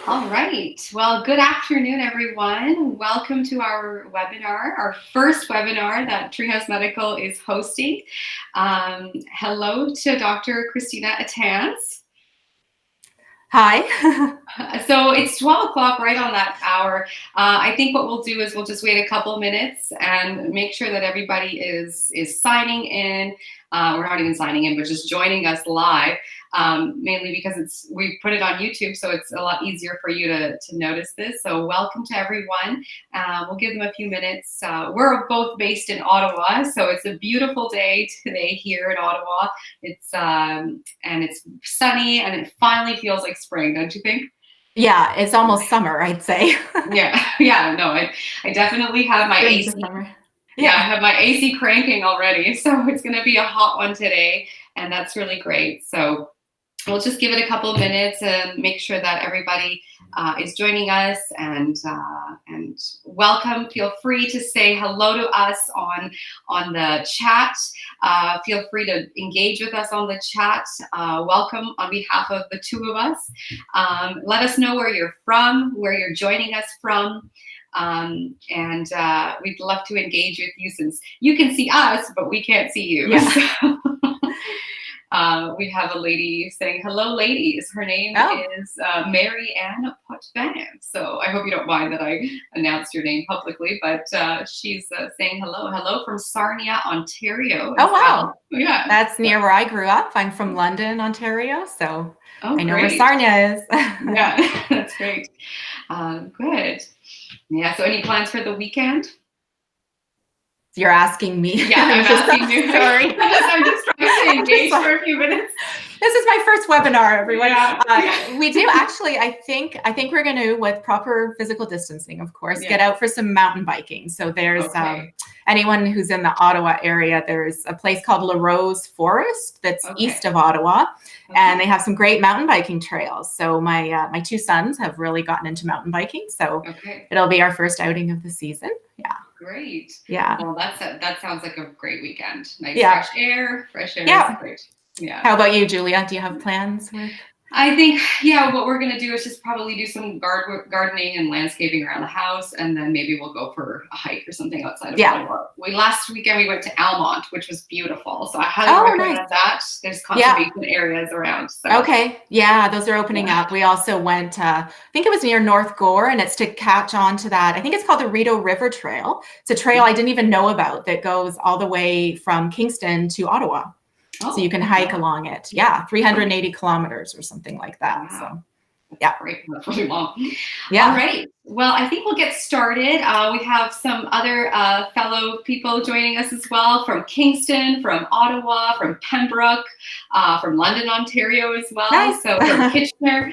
All right. Well, good afternoon, everyone. Welcome to our webinar, our first webinar that Treehouse Medical is hosting. Hello to Dr. Christina Atans. Hi. So it's 12 o'clock, right on that hour. I think what we'll do is we'll just wait a couple minutes and make sure that everybody is signing in. We're not even signing in, but just joining us live, mainly because we put it on YouTube, so it's a lot easier for you to notice this. So welcome to everyone. We'll give them a few minutes. We're both based in Ottawa, so it's a beautiful day today here in Ottawa. It's and it's sunny, and it finally feels like spring, don't you think? Yeah, it's almost summer, I'd say. Yeah, no, I definitely have my AC. Yeah, I have my AC cranking already, so it's going to be a hot one today, and that's really great. So we'll just give it a couple of minutes and make sure that everybody is joining us, and welcome. Feel free to say hello to us on the chat. Feel free to engage with us on the chat. Welcome on behalf of the two of us. Let us know where you're from, where you're joining us from. And we'd love to engage with you, since you can see us, but we can't see you. Yeah. So, we have a lady saying, hello, ladies. Her name is Mary Ann Potvin. So I hope you don't mind that I announced your name publicly, but she's saying hello from Sarnia, Ontario. Oh, wow. Well. Yeah. That's near where I grew up. I'm from London, Ontario, so I know great. where Sarnia is. Yeah, that's great. Good. Yeah, so any plans for the weekend? You're asking me. Yeah, I'm asking you. Sorry. I'm just trying to engage for a few minutes. This is my first webinar, everyone. Yeah. We do actually, I think we're going to, with proper physical distancing, of course, get out for some mountain biking. So there's anyone who's in the Ottawa area, there's a place called La Rose Forest that's east of Ottawa, and they have some great mountain biking trails. So my two sons have really gotten into mountain biking, so it'll be our first outing of the season. Yeah. Great. Yeah. Well, that sounds like a great weekend. Nice fresh air. Fresh air is great. Yeah. How about you, Julia? Do you have plans? I think, what we're going to do is just probably do some gardening and landscaping around the house, and then maybe we'll go for a hike or something outside of Ottawa. Last weekend we went to Almont, which was beautiful. So I highly recommend that. There's conservation areas around. So. Okay. Yeah, those are opening up. We also went, I think it was near North Gore, and it's to catch on to that. I think it's called the Rideau River Trail. It's a trail I didn't even know about that goes all the way from Kingston to Ottawa. So you can hike along it. Yeah, 380 kilometers or something like that. Wow. So, great. That's really long. Yeah. All right. Well, I think we'll get started. We have some other fellow people joining us as well, from Kingston, from Ottawa, from Pembroke, from London, Ontario as well. Nice. So from Kitchener.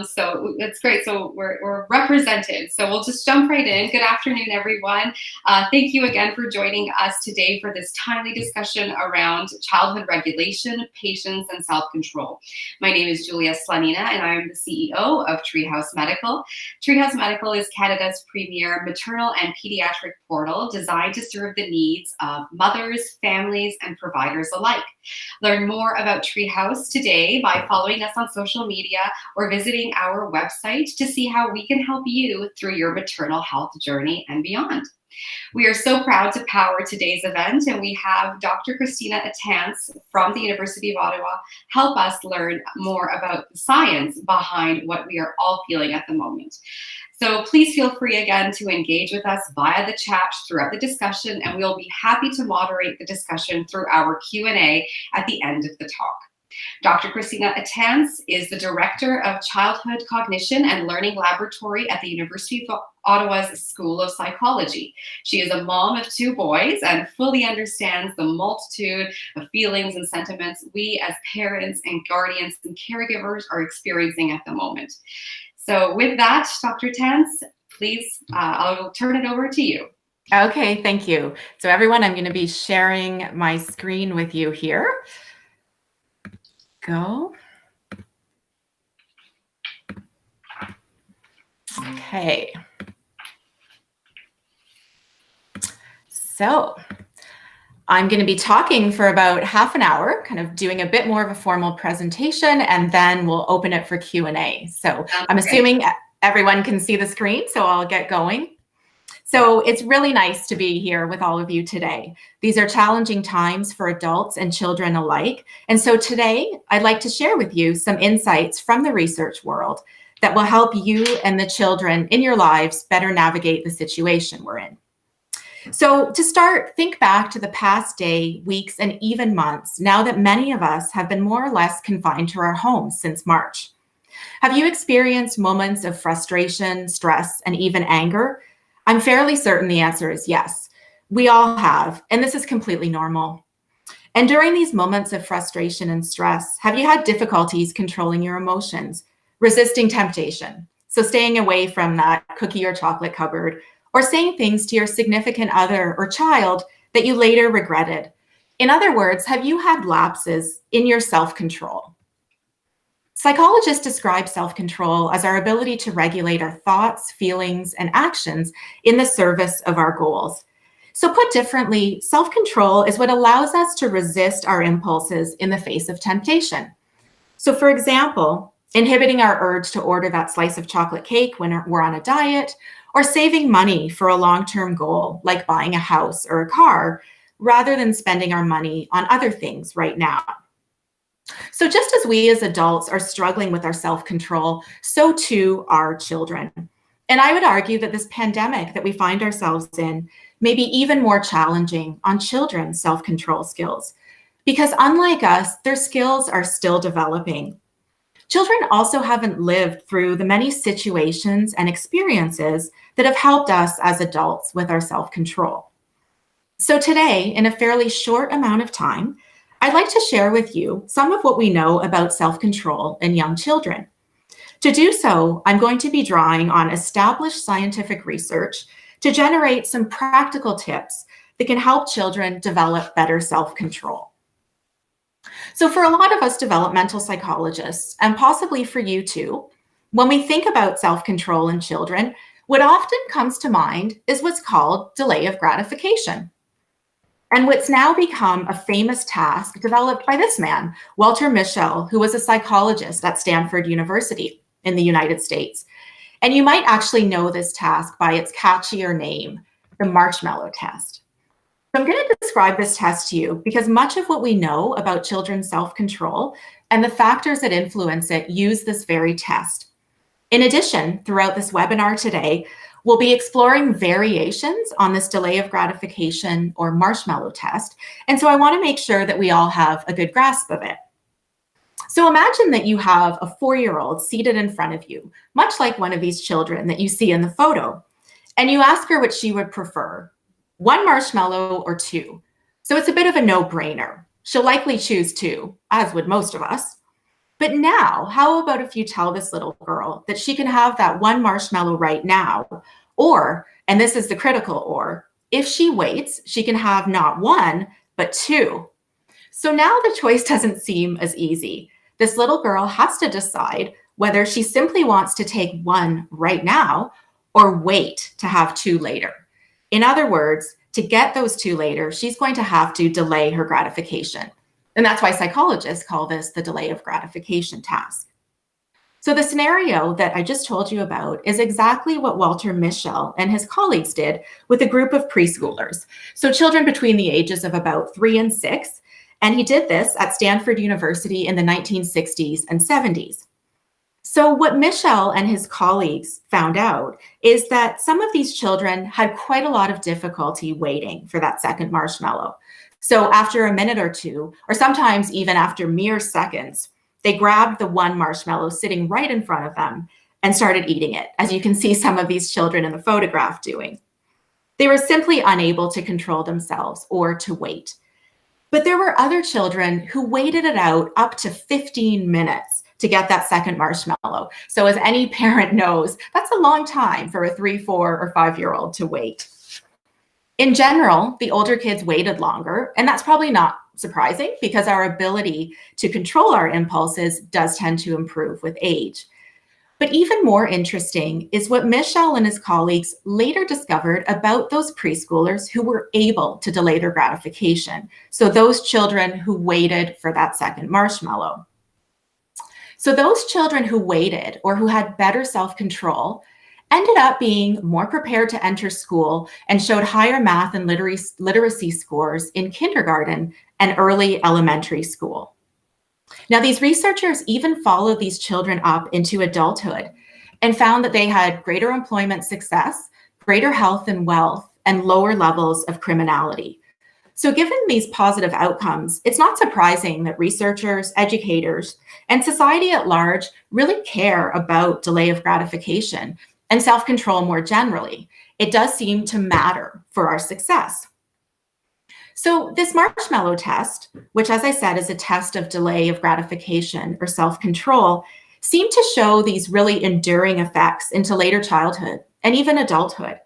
So that's great. So we're represented. So we'll just jump right in. Good afternoon, everyone. Thank you again for joining us today for this timely discussion around childhood regulation, patience, and self-control. My name is Julia Slanina, and I'm the CEO of Treehouse Medical. Treehouse Medical is Canada's premier maternal and pediatric portal designed to serve the needs of mothers, families, and providers alike. Learn more about Treehouse today by following us on social media or visiting our website to see how we can help you through your maternal health journey and beyond. We are so proud to power today's event, and we have Dr. Christina Atans from the University of Ottawa help us learn more about the science behind what we are all feeling at the moment. So please feel free again to engage with us via the chat throughout the discussion, and we'll be happy to moderate the discussion through our Q&A at the end of the talk. Dr. Christina Atans is the Director of Childhood Cognition and Learning Laboratory at the University of Ottawa's School of Psychology. She is a mom of 2 boys and fully understands the multitude of feelings and sentiments we as parents and guardians and caregivers are experiencing at the moment. So with that, Dr. Atans, please, I'll turn it over to you. Okay, thank you. So everyone, I'm going to be sharing my screen with you here. Go. Okay. So I'm going to be talking for about half an hour, kind of doing a bit more of a formal presentation, and then we'll open it for Q&A. So I'm assuming Everyone can see the screen, so I'll get going. So it's really nice to be here with all of you today. These are challenging times for adults and children alike. And so today, I'd like to share with you some insights from the research world that will help you and the children in your lives better navigate the situation we're in. So to start, think back to the past day, weeks, and even months, now that many of us have been more or less confined to our homes since March. Have you experienced moments of frustration, stress, and even anger? I'm fairly certain the answer is yes. We all have, and this is completely normal. And during these moments of frustration and stress, have you had difficulties controlling your emotions, resisting temptation? So staying away from that cookie or chocolate cupboard, or saying things to your significant other or child that you later regretted. In other words, have you had lapses in your self-control? Psychologists describe self-control as our ability to regulate our thoughts, feelings, and actions in the service of our goals. So put differently, self-control is what allows us to resist our impulses in the face of temptation. So for example, inhibiting our urge to order that slice of chocolate cake when we're on a diet, or saving money for a long-term goal like buying a house or a car, rather than spending our money on other things right now. So just as we as adults are struggling with our self-control, so too are children. And I would argue that this pandemic that we find ourselves in may be even more challenging on children's self-control skills, because unlike us, their skills are still developing. Children also haven't lived through the many situations and experiences that have helped us as adults with our self-control. So today, in a fairly short amount of time, I'd like to share with you some of what we know about self-control in young children. To do so, I'm going to be drawing on established scientific research to generate some practical tips that can help children develop better self-control. So for a lot of us developmental psychologists, and possibly for you too, when we think about self-control in children, what often comes to mind is what's called delay of gratification. And what's now become a famous task developed by this man, Walter Mischel, who was a psychologist at Stanford University in the United States. And you might actually know this task by its catchier name, the marshmallow test. So I'm going to describe this test to you because much of what we know about children's self-control and the factors that influence it use this very test. In addition, throughout this webinar today, we'll be exploring variations on this delay of gratification or marshmallow test. And so I want to make sure that we all have a good grasp of it. So imagine that you have a 4-year-old seated in front of you, much like one of these children that you see in the photo, and you ask her what she would prefer, 1 marshmallow or 2. So it's a bit of a no-brainer. She'll likely choose 2, as would most of us. But now, how about if you tell this little girl that she can have that 1 marshmallow right now, or, and this is the critical or, if she waits, she can have not 1, but 2. So now the choice doesn't seem as easy. This little girl has to decide whether she simply wants to take 1 right now or wait to have 2 later. In other words, to get those 2 later, she's going to have to delay her gratification. And that's why psychologists call this the delay of gratification task. So the scenario that I just told you about is exactly what Walter Mischel and his colleagues did with a group of preschoolers. So children between the ages of about 3 and 6. And he did this at Stanford University in the 1960s and 70s. So what Mischel and his colleagues found out is that some of these children had quite a lot of difficulty waiting for that second marshmallow. So after a minute or 2, or sometimes even after mere seconds, they grabbed the 1 marshmallow sitting right in front of them and started eating it, as you can see some of these children in the photograph doing. They were simply unable to control themselves or to wait. But there were other children who waited it out up to 15 minutes to get that second marshmallow. So as any parent knows, that's a long time for a 3, 4, or 5-year-old to wait. In general, the older kids waited longer, and that's probably not surprising because our ability to control our impulses does tend to improve with age. But even more interesting is what Mischel and his colleagues later discovered about those preschoolers who were able to delay their gratification. So those children who waited for that second marshmallow. So those children who waited or who had better self-control ended up being more prepared to enter school and showed higher math and literacy scores in kindergarten and early elementary school. Now, these researchers even followed these children up into adulthood and found that they had greater employment success, greater health and wealth, and lower levels of criminality. So given these positive outcomes, it's not surprising that researchers, educators, and society at large really care about delay of gratification and self-control more generally. It does seem to matter for our success. So this marshmallow test, which as I said is a test of delay of gratification or self-control, seemed to show these really enduring effects into later childhood and even adulthood.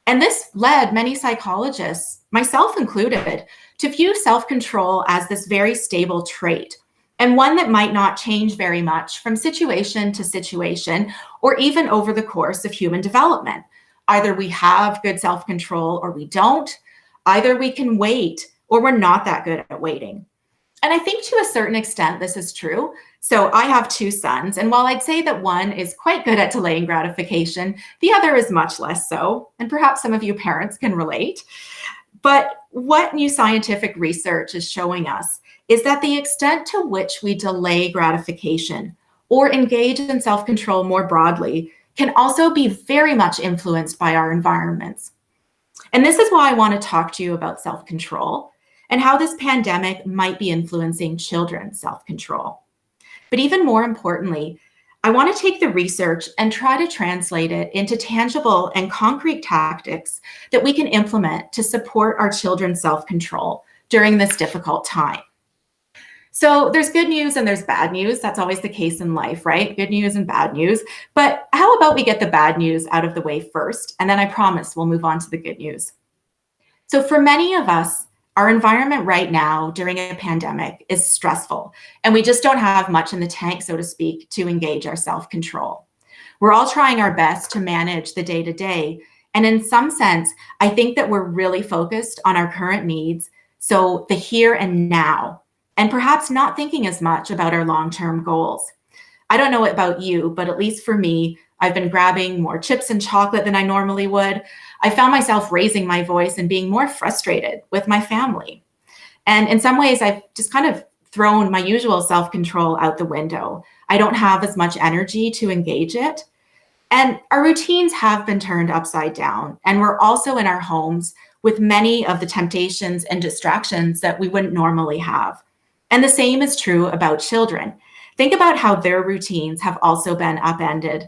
And this led many psychologists, myself included, to view self-control as this very stable trait and one that might not change very much from situation to situation or even over the course of human development. Either we have good self-control or we don't. Either we can wait or we're not that good at waiting. And I think to a certain extent this is true. So I have two sons, and while I'd say that one is quite good at delaying gratification, the other is much less so, and perhaps some of you parents can relate. But what new scientific research is showing us is that the extent to which we delay gratification or engage in self-control more broadly can also be very much influenced by our environments. And this is why I want to talk to you about self-control and how this pandemic might be influencing children's self-control. But even more importantly, I want to take the research and try to translate it into tangible and concrete tactics that we can implement to support our children's self-control during this difficult time. So there's good news and there's bad news. That's always the case in life, right? Good news and bad news. But how about we get the bad news out of the way first, and then I promise we'll move on to the good news. So for many of us, our environment right now during a pandemic is stressful, and we just don't have much in the tank, so to speak, to engage our self-control. We're all trying our best to manage the day-to-day, and in some sense, I think that we're really focused on our current needs, so the here and now, and perhaps not thinking as much about our long-term goals. I don't know about you, but at least for me, I've been grabbing more chips and chocolate than I normally would. I found myself raising my voice and being more frustrated with my family. And in some ways, I've just kind of thrown my usual self-control out the window. I don't have as much energy to engage it. And our routines have been turned upside down. And we're also in our homes with many of the temptations and distractions that we wouldn't normally have. And the same is true about children. Think about how their routines have also been upended.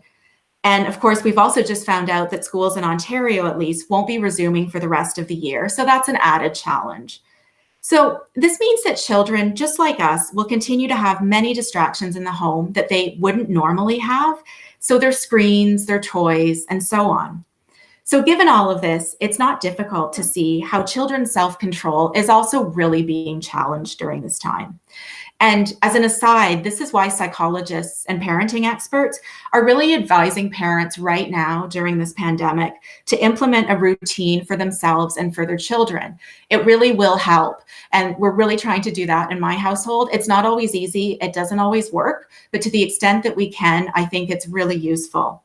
And of course, we've also just found out that schools in Ontario, at least, won't be resuming for the rest of the year. So that's an added challenge. So this means that children, just like us, will continue to have many distractions in the home that they wouldn't normally have. So their screens, their toys, and so on. So given all of this, it's not difficult to see how children's self-control is also really being challenged during this time. And as an aside, this is why psychologists and parenting experts are really advising parents right now during this pandemic to implement a routine for themselves and for their children. It really will help. And we're really trying to do that in my household. It's not always easy. It doesn't always work, but to the extent that we can, I think it's really useful.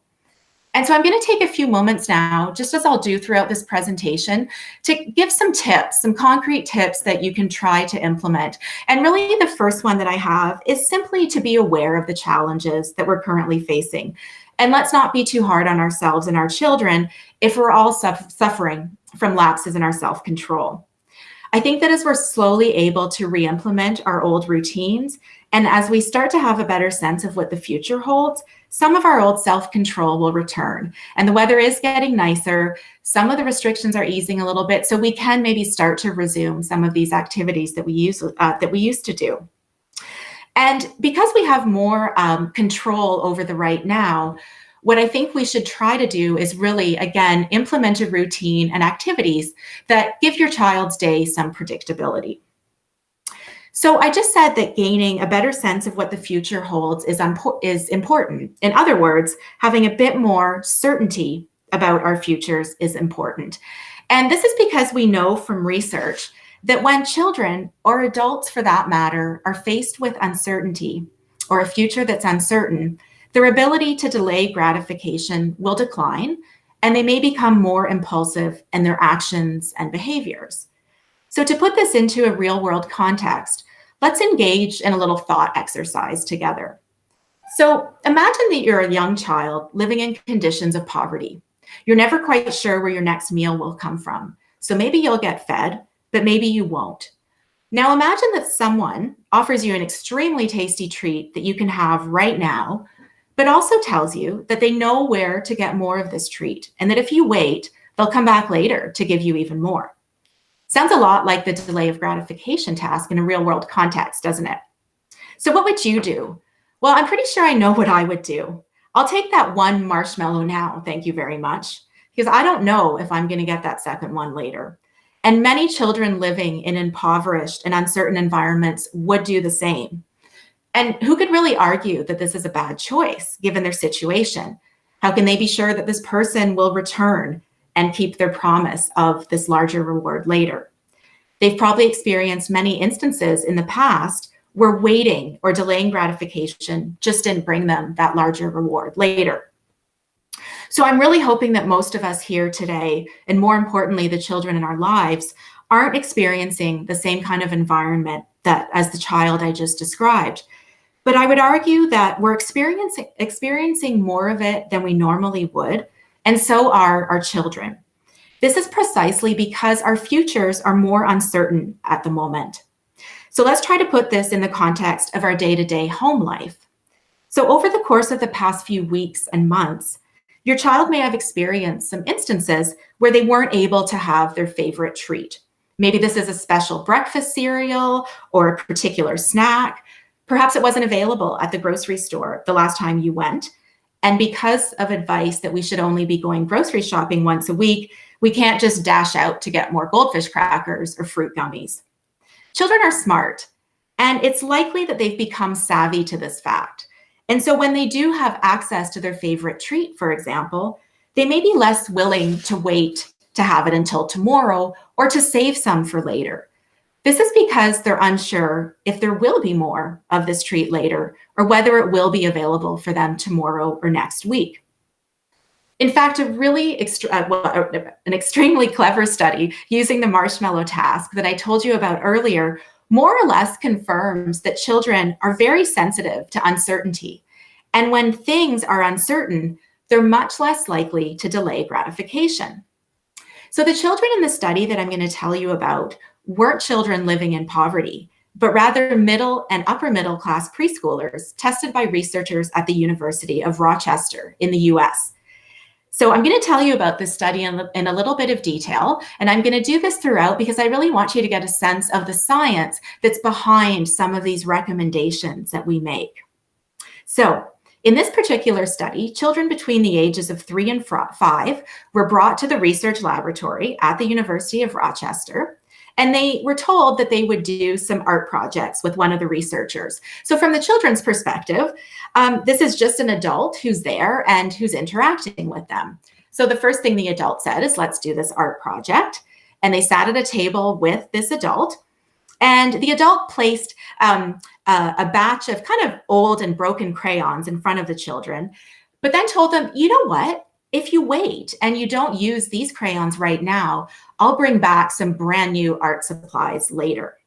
And so I'm going to take a few moments now, just as I'll do throughout this presentation, to give some tips, some concrete tips that you can try to implement. And really the first one that I have is simply to be aware of the challenges that we're currently facing. And let's not be too hard on ourselves and our children if we're all suffering from lapses in our self-control. I think that as we're slowly able to re-implement our old routines, and as we start to have a better sense of what the future holds, some of our old self-control will return. And the weather is getting nicer. Some of the restrictions are easing a little bit, so we can maybe start to resume some of these activities that we used to do. And because we have more control over the right now, what I think we should try to do is really, again, implement a routine and activities that give your child's day some predictability. So I just said that gaining a better sense of what the future holds is important. In other words, having a bit more certainty about our futures is important. And this is because we know from research that when children, or adults for that matter, are faced with uncertainty, or a future that's uncertain, their ability to delay gratification will decline, and they may become more impulsive in their actions and behaviors. So to put this into a real-world context, let's engage in a little thought exercise together. So imagine that you're a young child living in conditions of poverty. You're never quite sure where your next meal will come from. So maybe you'll get fed, but maybe you won't. Now imagine that someone offers you an extremely tasty treat that you can have right now, but also tells you that they know where to get more of this treat, and that if you wait, they'll come back later to give you even more. Sounds a lot like the delay of gratification task in a real-world context, doesn't it? So what would you do? Well, I'm pretty sure I know what I would do. I'll take that one marshmallow now, thank you very much, because I don't know if I'm going to get that second one later. And many children living in impoverished and uncertain environments would do the same. And who could really argue that this is a bad choice given their situation? How can they be sure that this person will return and keep their promise of this larger reward later? They've probably experienced many instances in the past where waiting or delaying gratification just didn't bring them that larger reward later. So I'm really hoping that most of us here today, and more importantly, the children in our lives, aren't experiencing the same kind of environment that as the child I just described. But I would argue that we're experiencing more of it than we normally would, and so are our children. This is precisely because our futures are more uncertain at the moment. So let's try to put this in the context of our day-to-day home life. So over the course of the past few weeks and months, your child may have experienced some instances where they weren't able to have their favorite treat. Maybe this is a special breakfast cereal or a particular snack. Perhaps it wasn't available at the grocery store the last time you went. And because of advice that we should only be going grocery shopping once a week, we can't just dash out to get more goldfish crackers or fruit gummies. Children are smart, and it's likely that they've become savvy to this fact. And so when they do have access to their favorite treat, for example, they may be less willing to wait to have it until tomorrow or to save some for later. This is because they're unsure if there will be more of this treat later or whether it will be available for them tomorrow or next week. In fact, an extremely clever study using the marshmallow task that I told you about earlier more or less confirms that children are very sensitive to uncertainty. And when things are uncertain, they're much less likely to delay gratification. So the children in the study that I'm going to tell you about weren't children living in poverty, but rather middle and upper middle class preschoolers tested by researchers at the University of Rochester in the US. So I'm going to tell you about this study in a little bit of detail, and I'm going to do this throughout because I really want you to get a sense of the science that's behind some of these recommendations that we make. So in this particular study, children between the ages of 3 and 5 were brought to the research laboratory at the University of Rochester, and they were told that they would do some art projects with one of the researchers. So from the children's perspective, this is just an adult who's there and who's interacting with them. So the first thing the adult said is, let's do this art project. And they sat at a table with this adult. And the adult placed a batch of kind of old and broken crayons in front of the children, but then told them, you know what? If you wait and you don't use these crayons right now, I'll bring back some brand new art supplies later.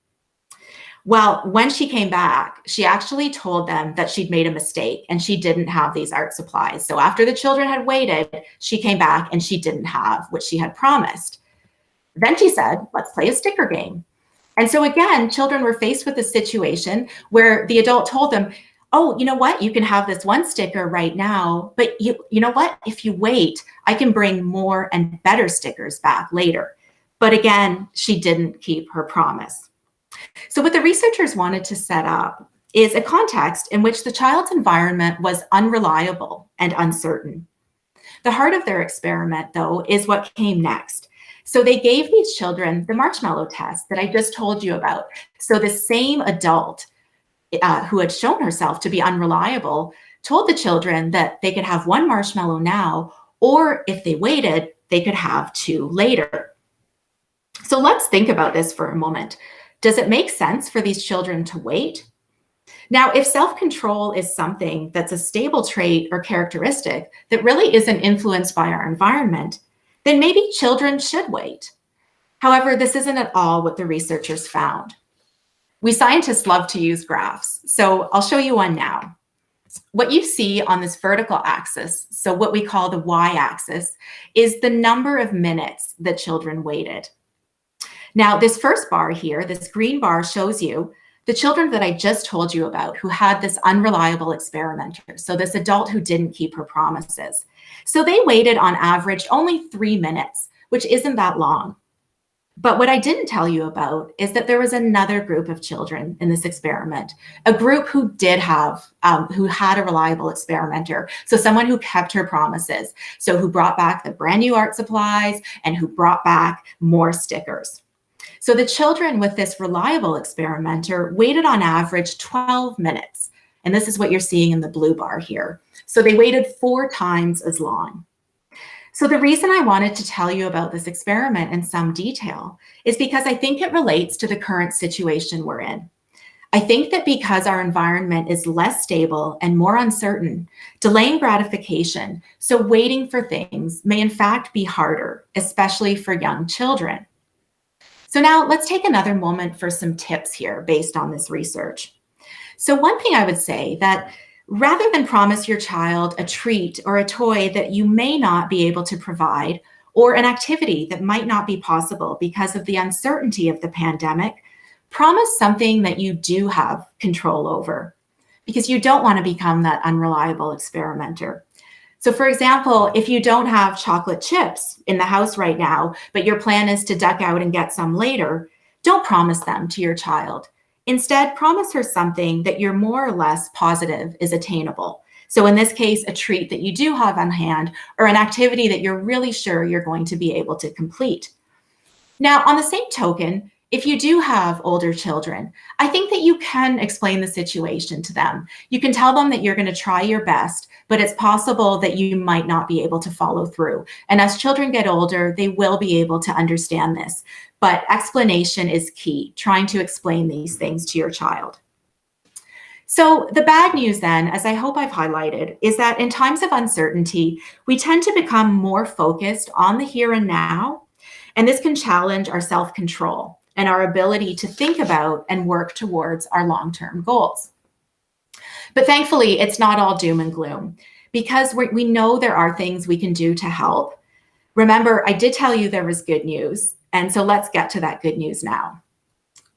Well, when she came back, she actually told them that she'd made a mistake and she didn't have these art supplies. So after the children had waited, she came back and she didn't have what she had promised. Then she said, let's play a sticker game. And so again, children were faced with a situation where the adult told them, oh, you know what? You can have this one sticker right now, but you know what? If you wait, I can bring more and better stickers back later. But again, she didn't keep her promise. So what the researchers wanted to set up is a context in which the child's environment was unreliable and uncertain. The heart of their experiment, though, is what came next. So they gave these children the marshmallow test that I just told you about. So the same adult who had shown herself to be unreliable told the children that they could have one marshmallow now, or if they waited, they could have 2 later. So let's think about this for a moment. Does it make sense for these children to wait? Now, if self-control is something that's a stable trait or characteristic that really isn't influenced by our environment, then maybe children should wait. However, this isn't at all what the researchers found. We scientists love to use graphs, so I'll show you one now. What you see on this vertical axis, so what we call the y-axis, is the number of minutes that children waited. Now, this first bar here, this green bar, shows you the children that I just told you about who had this unreliable experimenter, so this adult who didn't keep her promises. So they waited on average only 3 minutes, which isn't that long. But what I didn't tell you about is that there was another group of children in this experiment, a group who had a reliable experimenter. So someone who kept her promises. So who brought back the brand new art supplies and who brought back more stickers. So the children with this reliable experimenter waited on average 12 minutes. And this is what you're seeing in the blue bar here. So they waited 4 times as long. So the reason I wanted to tell you about this experiment in some detail is because I think it relates to the current situation we're in. I think that because our environment is less stable and more uncertain, delaying gratification, so waiting for things, may in fact be harder, especially for young children. So now let's take another moment for some tips here based on this research. So one thing I would say that rather than promise your child a treat or a toy that you may not be able to provide, or an activity that might not be possible because of the uncertainty of the pandemic, promise something that you do have control over, because you don't want to become that unreliable experimenter. So for example, if you don't have chocolate chips in the house right now, but your plan is to duck out and get some later, don't promise them to your child. Instead, promise her something that you're more or less positive is attainable. So in this case, a treat that you do have on hand, or an activity that you're really sure you're going to be able to complete. Now, on the same token, if you do have older children, I think that you can explain the situation to them. You can tell them that you're going to try your best, but it's possible that you might not be able to follow through. And as children get older, they will be able to understand this. But explanation is key, trying to explain these things to your child. So the bad news then, as I hope I've highlighted, is that in times of uncertainty, we tend to become more focused on the here and now, and this can challenge our self-control and our ability to think about and work towards our long-term goals. But thankfully, it's not all doom and gloom, because we know there are things we can do to help. Remember, I did tell you there was good news, and so let's get to that good news now.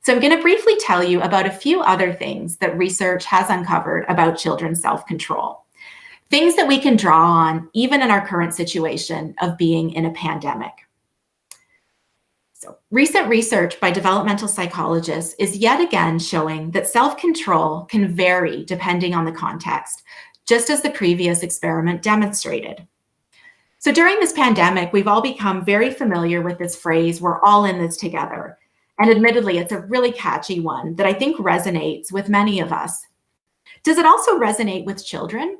So I'm going to briefly tell you about a few other things that research has uncovered about children's self-control. Things that we can draw on even in our current situation of being in a pandemic. So recent research by developmental psychologists is yet again showing that self-control can vary depending on the context, just as the previous experiment demonstrated. So during this pandemic, we've all become very familiar with this phrase, "we're all in this together." And admittedly, it's a really catchy one that I think resonates with many of us. Does it also resonate with children?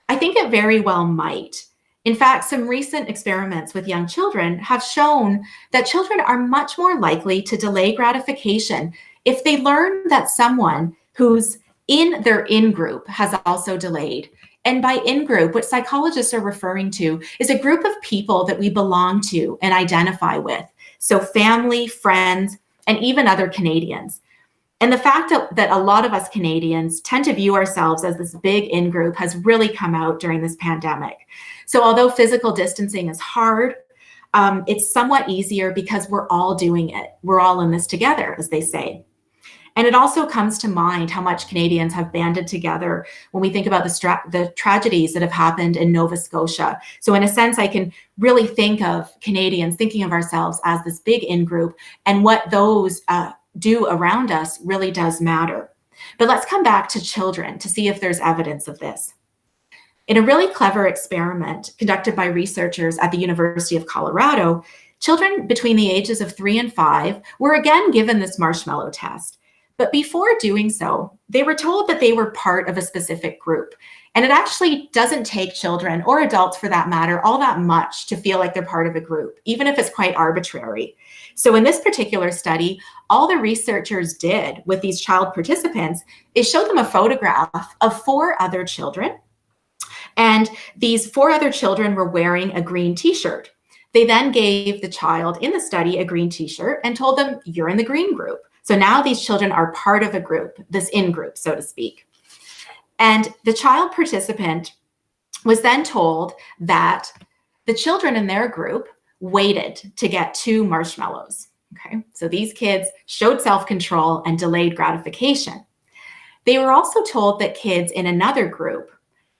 I think it very well might. In fact, some recent experiments with young children have shown that children are much more likely to delay gratification if they learn that someone who's in their in-group has also delayed. And by in-group, what psychologists are referring to is a group of people that we belong to and identify with. So family, friends, and even other Canadians. And the fact that a lot of us Canadians tend to view ourselves as this big in-group has really come out during this pandemic. So although physical distancing is hard, it's somewhat easier because we're all doing it. We're all in this together, as they say. And it also comes to mind how much Canadians have banded together when we think about the tragedies that have happened in Nova Scotia. So in a sense, I can really think of Canadians thinking of ourselves as this big in-group, and what those do around us really does matter. But let's come back to children to see if there's evidence of this. In a really clever experiment conducted by researchers at the University of Colorado, children between the ages of 3 and 5 were again given this marshmallow test. But before doing so, they were told that they were part of a specific group. And it actually doesn't take children, or adults for that matter, all that much to feel like they're part of a group, even if it's quite arbitrary. So in this particular study, all the researchers did with these child participants is show them a photograph of 4 other children. And these 4 other children were wearing a green t-shirt. They then gave the child in the study a green t-shirt and told them, you're in the green group. So now these children are part of a group, this in-group, so to speak. And the child participant was then told that the children in their group waited to get 2 marshmallows. Okay, so these kids showed self-control and delayed gratification. They were also told that kids in another group,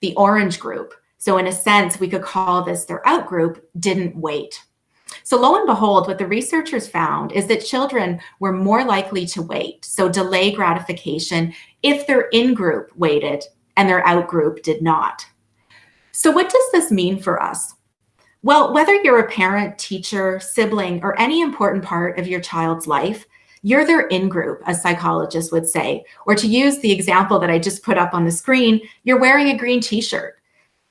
the orange group, so in a sense, we could call this their out group, didn't wait. So lo and behold, what the researchers found is that children were more likely to wait, so delay gratification, if their in-group waited and their out-group did not. So what does this mean for us? Well, whether you're a parent, teacher, sibling, or any important part of your child's life, you're their in-group, as psychologists would say. Or to use the example that I just put up on the screen, you're wearing a green t-shirt.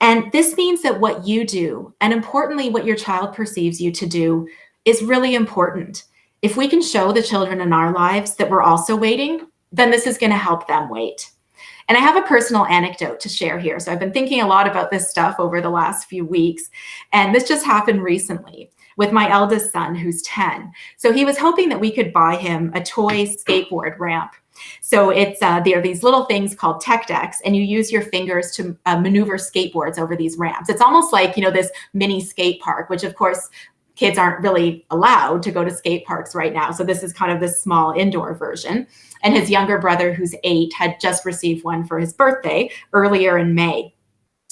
And this means that what you do, and importantly, what your child perceives you to do, is really important. If we can show the children in our lives that we're also waiting, then this is going to help them wait. And I have a personal anecdote to share here. So I've been thinking a lot about this stuff over the last few weeks. And this just happened recently with my eldest son, who's 10. So he was hoping that we could buy him a toy skateboard ramp. So it's there are these little things called tech decks, and you use your fingers to maneuver skateboards over these ramps. It's almost like, this mini skate park, which of course kids aren't really allowed to go to skate parks right now. So this is kind of this small indoor version. And his younger brother, who's 8, had just received one for his birthday earlier in May.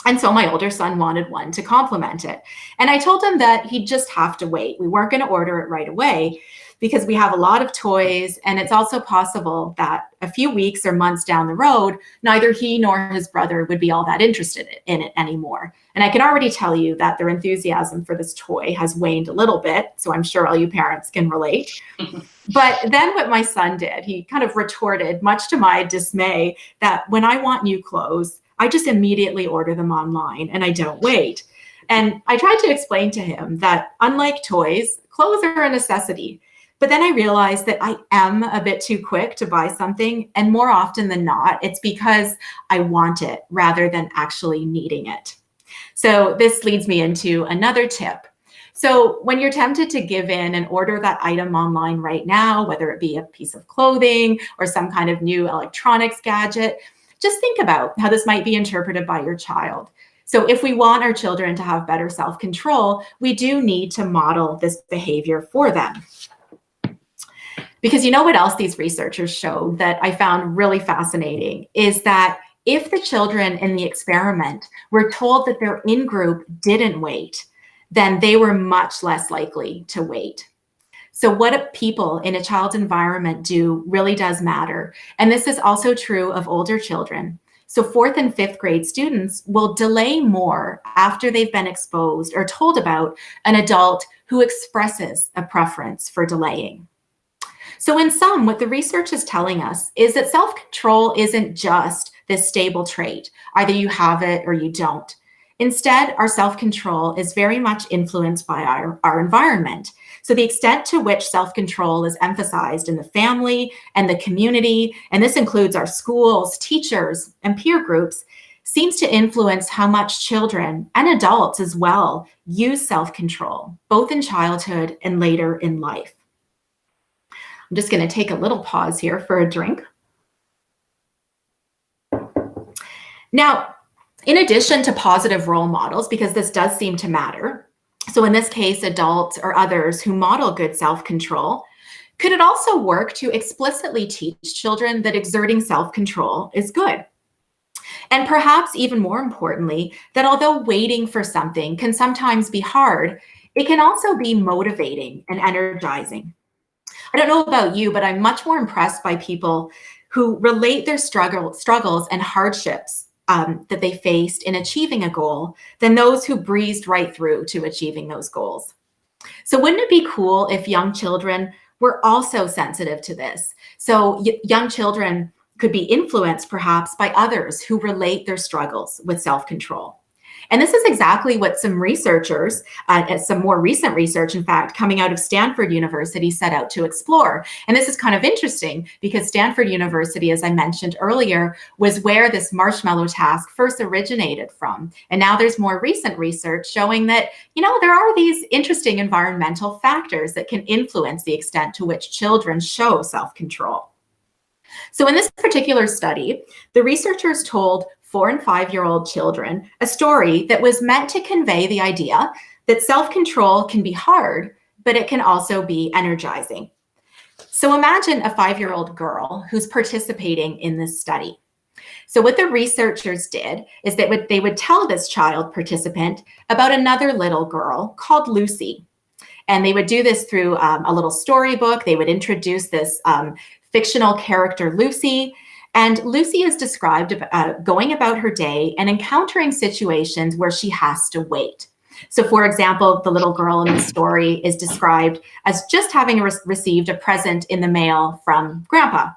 And so my older son wanted one to complement it. And I told him that he'd just have to wait. We weren't going to order it right away because we have a lot of toys. And it's also possible that a few weeks or months down the road, neither he nor his brother would be all that interested in it anymore. And I can already tell you that their enthusiasm for this toy has waned a little bit. So I'm sure all you parents can relate. But then what my son did, he kind of retorted, much to my dismay, that when I want new clothes, I just immediately order them online and I don't wait. And I tried to explain to him that unlike toys, clothes are a necessity. But then I realized that I am a bit too quick to buy something. And more often than not, it's because I want it rather than actually needing it. So this leads me into another tip. So when you're tempted to give in and order that item online right now, whether it be a piece of clothing or some kind of new electronics gadget, just think about how this might be interpreted by your child. So if we want our children to have better self-control, we do need to model this behavior for them. Because you know what else these researchers showed that I found really fascinating is that if the children in the experiment were told that their in-group didn't wait, then they were much less likely to wait. So what people in a child's environment do really does matter. And this is also true of older children. So 4th and 5th grade students will delay more after they've been exposed or told about an adult who expresses a preference for delaying. So in sum, what the research is telling us is that self-control isn't just this stable trait. Either you have it or you don't. Instead, our self-control is very much influenced by our environment. So the extent to which self-control is emphasized in the family and the community, and this includes our schools, teachers, and peer groups, seems to influence how much children and adults as well use self-control, both in childhood and later in life. I'm just going to take a little pause here for a drink. Now, in addition to positive role models, because this does seem to matter, so in this case, adults or others who model good self-control, could it also work to explicitly teach children that exerting self-control is good? And perhaps even more importantly, that although waiting for something can sometimes be hard, it can also be motivating and energizing. I don't know about you, but I'm much more impressed by people who relate their struggles and hardships that they faced in achieving a goal than those who breezed right through to achieving those goals. So wouldn't it be cool if young children were also sensitive to this? So young children could be influenced perhaps by others who relate their struggles with self-control. And this is exactly what some researchers, some more recent research, in fact, coming out of Stanford University, set out to explore. And this is kind of interesting because Stanford University, as I mentioned earlier, was where this marshmallow task first originated from. And now there's more recent research showing that, there are these interesting environmental factors that can influence the extent to which children show self-control. So in this particular study, the researchers told 4- and 5-year-old children a story that was meant to convey the idea that self-control can be hard, but it can also be energizing. So imagine a 5-year-old girl who's participating in this study. So what the researchers did is that they would tell this child participant about another little girl called Lucy. And they would do this through a little storybook. They would introduce this fictional character, Lucy. And Lucy is described going about her day and encountering situations where she has to wait. So for example, the little girl in the story is described as just having received a present in the mail from Grandpa.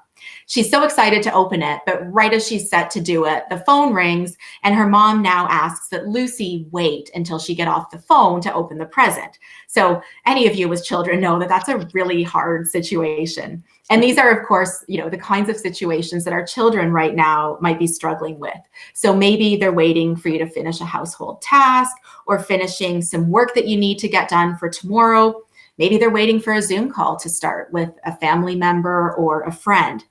She's so excited to open it, but right as she's set to do it, the phone rings and her mom now asks that Lucy wait until she get off the phone to open the present. So any of you with children know that that's a really hard situation. And these are, of course, the kinds of situations that our children right now might be struggling with. So maybe they're waiting for you to finish a household task or finishing some work that you need to get done for tomorrow. Maybe they're waiting for a Zoom call to start with a family member or a friend.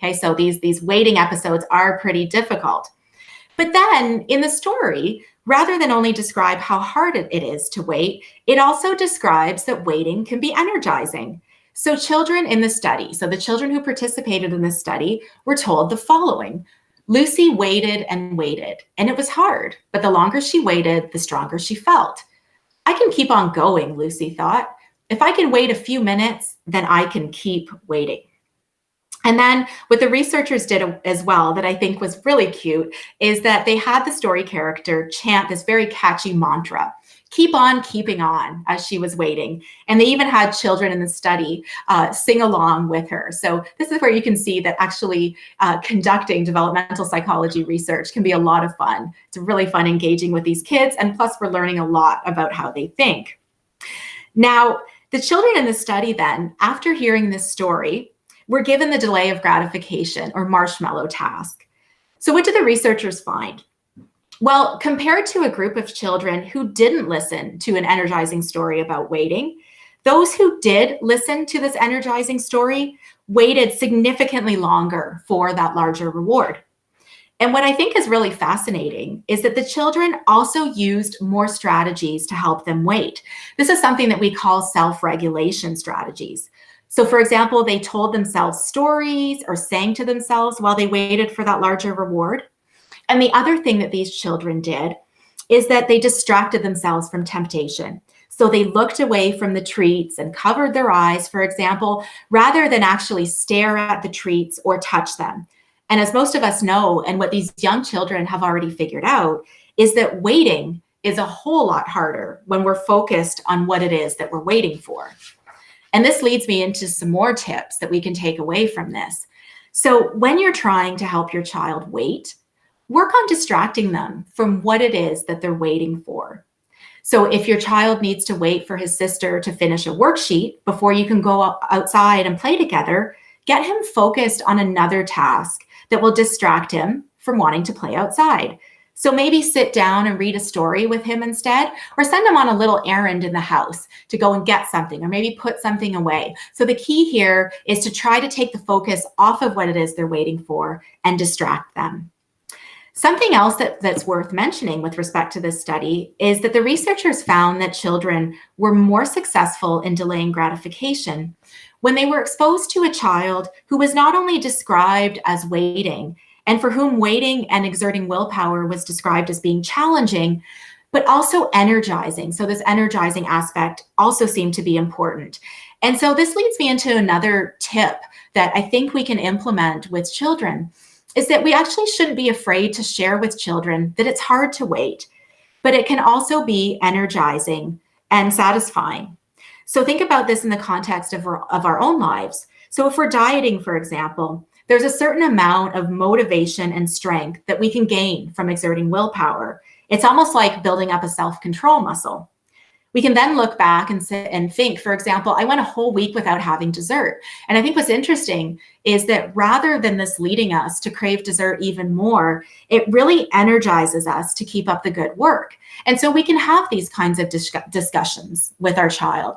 Okay, so these waiting episodes are pretty difficult. But then in the story, rather than only describe how hard it is to wait, it also describes that waiting can be energizing. So children in the study, so the children who participated in this study were told the following: Lucy waited and waited, and it was hard, but the longer she waited, the stronger she felt. I can keep on going, Lucy thought. If I can wait a few minutes, then I can keep waiting. And then what the researchers did as well that I think was really cute is that they had the story character chant this very catchy mantra, keep on keeping on, as she was waiting. And they even had children in the study sing along with her. So this is where you can see that actually conducting developmental psychology research can be a lot of fun. It's really fun engaging with these kids, and plus we're learning a lot about how they think. Now, the children in the study then, after hearing this story, were given the delay of gratification or marshmallow task. So what did the researchers find? Well, compared to a group of children who didn't listen to an energizing story about waiting, those who did listen to this energizing story waited significantly longer for that larger reward. And what I think is really fascinating is that the children also used more strategies to help them wait. This is something that we call self-regulation strategies. So for example, they told themselves stories or sang to themselves while they waited for that larger reward. And the other thing that these children did is that they distracted themselves from temptation. So they looked away from the treats and covered their eyes, for example, rather than actually stare at the treats or touch them. And as most of us know, and what these young children have already figured out, is that waiting is a whole lot harder when we're focused on what it is that we're waiting for. And this leads me into some more tips that we can take away from this. So when you're trying to help your child wait, work on distracting them from what it is that they're waiting for. So if your child needs to wait for his sister to finish a worksheet before you can go outside and play together, get him focused on another task that will distract him from wanting to play outside. So maybe sit down and read a story with him instead, or send him on a little errand in the house to go and get something, or maybe put something away. So the key here is to try to take the focus off of what it is they're waiting for and distract them. Something else that's worth mentioning with respect to this study is that the researchers found that children were more successful in delaying gratification when they were exposed to a child who was not only described as waiting, and for whom waiting and exerting willpower was described as being challenging, but also energizing. So this energizing aspect also seemed to be important. And so this leads me into another tip that I think we can implement with children, is that we actually shouldn't be afraid to share with children that it's hard to wait, but it can also be energizing and satisfying. So think about this in the context of our own lives. So if we're dieting, for example, there's a certain amount of motivation and strength that we can gain from exerting willpower. It's almost like building up a self-control muscle. We can then look back and sit and think, for example, I went a whole week without having dessert. And I think what's interesting is that rather than this leading us to crave dessert even more, it really energizes us to keep up the good work. And so we can have these kinds of discussions with our child.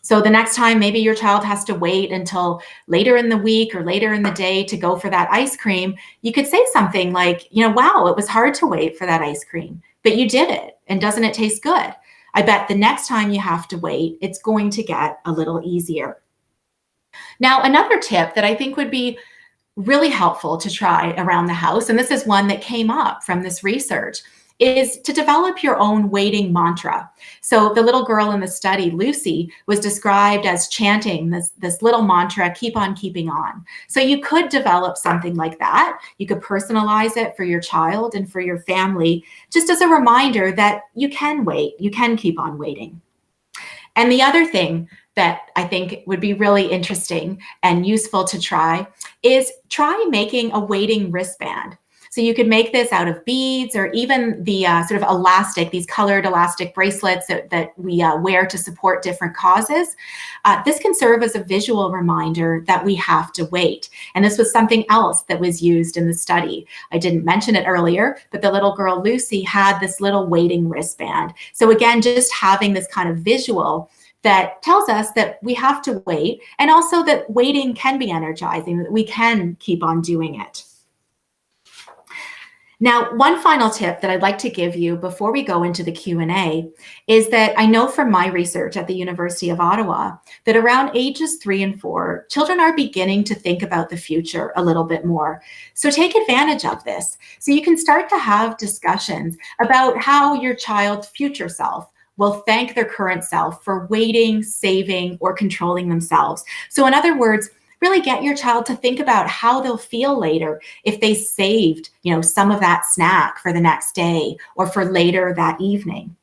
So the next time maybe your child has to wait until later in the week or later in the day to go for that ice cream, you could say something like, wow, it was hard to wait for that ice cream, but you did it. And doesn't it taste good? I bet the next time you have to wait, it's going to get a little easier. Now, another tip that I think would be really helpful to try around the house, and this is one that came up from this research, is to develop your own waiting mantra. So the little girl in the study, Lucy, was described as chanting this little mantra, keep on keeping on. So you could develop something like that. You could personalize it for your child and for your family, just as a reminder that you can wait, you can keep on waiting. And the other thing that I think would be really interesting and useful to try is try making a waiting wristband. So you could make this out of beads or even the sort of elastic, these colored elastic bracelets that we wear to support different causes. This can serve as a visual reminder that we have to wait. And this was something else that was used in the study. I didn't mention it earlier, but the little girl Lucy had this little waiting wristband. So again, just having this kind of visual that tells us that we have to wait, and also that waiting can be energizing, that we can keep on doing it. Now, one final tip that I'd like to give you before we go into the Q&A is that I know from my research at the University of Ottawa that around ages 3 and 4, children are beginning to think about the future a little bit more. So take advantage of this. So you can start to have discussions about how your child's future self will thank their current self for waiting, saving, or controlling themselves. So in other words, really get your child to think about how they'll feel later if they saved, some of that snack for the next day or for later that evening.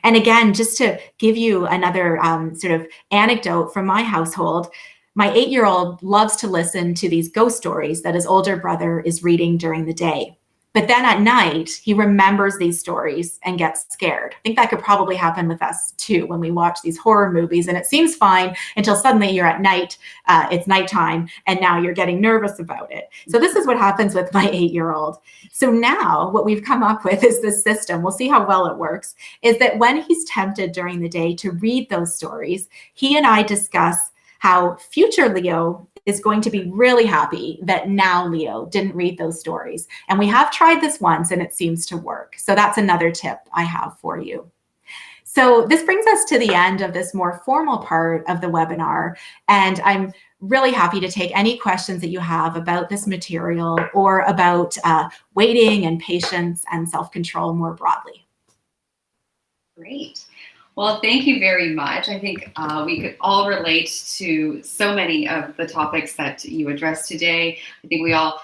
And again, just to give you another sort of anecdote from my household, my 8-year-old loves to listen to these ghost stories that his older brother is reading during the day. But then at night, he remembers these stories and gets scared. I think that could probably happen with us too when we watch these horror movies, and it seems fine until suddenly you're at night, it's nighttime, and now you're getting nervous about it. So this is what happens with my 8-year-old. So now what we've come up with is this system, we'll see how well it works, is that when he's tempted during the day to read those stories, he and I discuss how future Leo is going to be really happy that now Leo didn't read those stories. And we have tried this once and it seems to work. So that's another tip I have for you. So this brings us to the end of this more formal part of the webinar. And I'm really happy to take any questions that you have about this material or about waiting and patience and self-control more broadly. Great. Well, thank you very much. I think we could all relate to so many of the topics that you addressed today. I think we all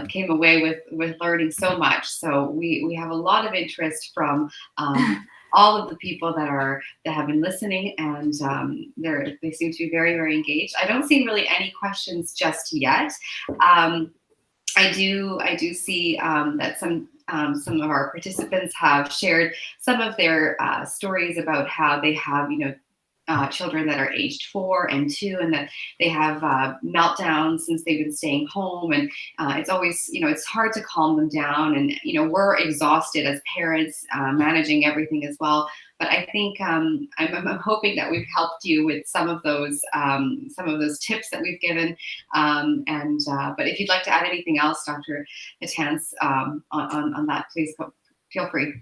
came away with learning so much. So we have a lot of interest from all of the people that have been listening, and they seem to be very, very engaged. I don't see really any questions just yet. I do see that some of our participants have shared some of their stories about how they have, children that are aged 4 and 2, and that they have meltdowns since they've been staying home. And it's always, it's hard to calm them down. And, we're exhausted as parents managing everything as well. But I think I'm hoping that we've helped you with some of those tips that we've given. But if you'd like to add anything else, Dr. Natans, on that, please feel free.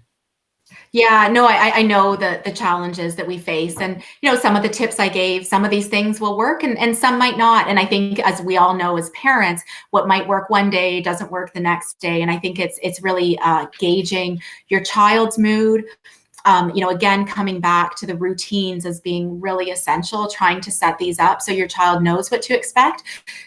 Yeah, no, I know the challenges that we face, and some of the tips I gave, some of these things will work and some might not. And I think, as we all know as parents, what might work one day doesn't work the next day. And I think it's really gauging your child's mood. Again, coming back to the routines as being really essential, trying to set these up so your child knows what to expect.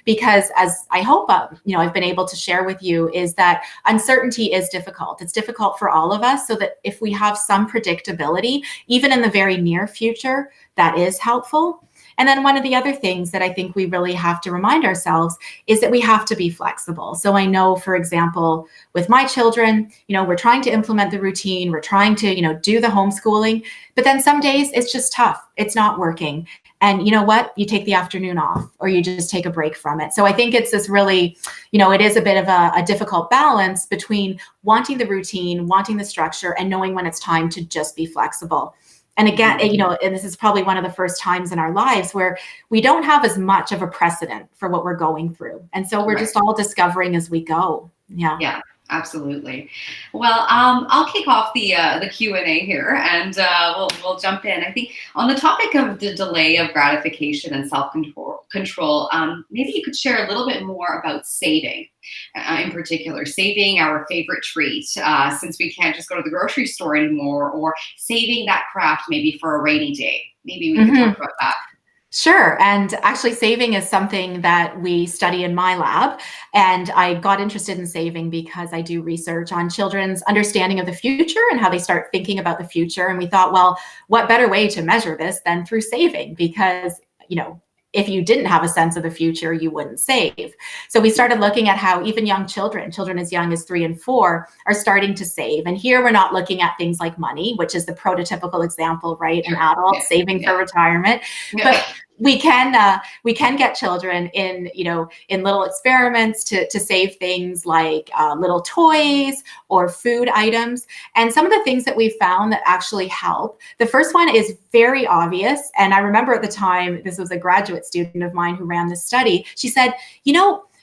Because as I hope, I've been able to share with you, is that uncertainty is difficult. It's difficult for all of us, so that if we have some predictability, even in the very near future, that is helpful. And then one of the other things that I think we really have to remind ourselves is that we have to be flexible. So I know, for example, with my children, we're trying to implement the routine, we're trying to, do the homeschooling, but then some days it's just tough. It's not working. And you know what? You take the afternoon off, or you just take a break from it. So I think it's this really, it is a bit of a difficult balance between wanting the routine, wanting the structure, and knowing when it's time to just be flexible. And again, and this is probably one of the first times in our lives where we don't have as much of a precedent for what we're going through. And so we're just all discovering as we go. Yeah, absolutely. Well, I'll kick off the Q&A here, and we'll jump in. I think on the topic of the delay of gratification and self-control, maybe you could share a little bit more about saving, in particular, saving our favorite treat, since we can't just go to the grocery store anymore, or saving that craft maybe for a rainy day. Maybe we could talk about that. Sure. And actually, saving is something that we study in my lab. And I got interested in saving because I do research on children's understanding of the future and how they start thinking about the future. And we thought, well, what better way to measure this than through saving? Because, if you didn't have a sense of the future, you wouldn't save. So we started looking at how even young children as young as 3 and 4, are starting to save. And here we're not looking at things like money, which is the prototypical example, right? An adult saving for retirement. But we can get children in little experiments to save things like little toys or food items. And some of the things that we found that actually help, the first one is very obvious. And I remember at the time, this was a graduate student of mine who ran this study. She said,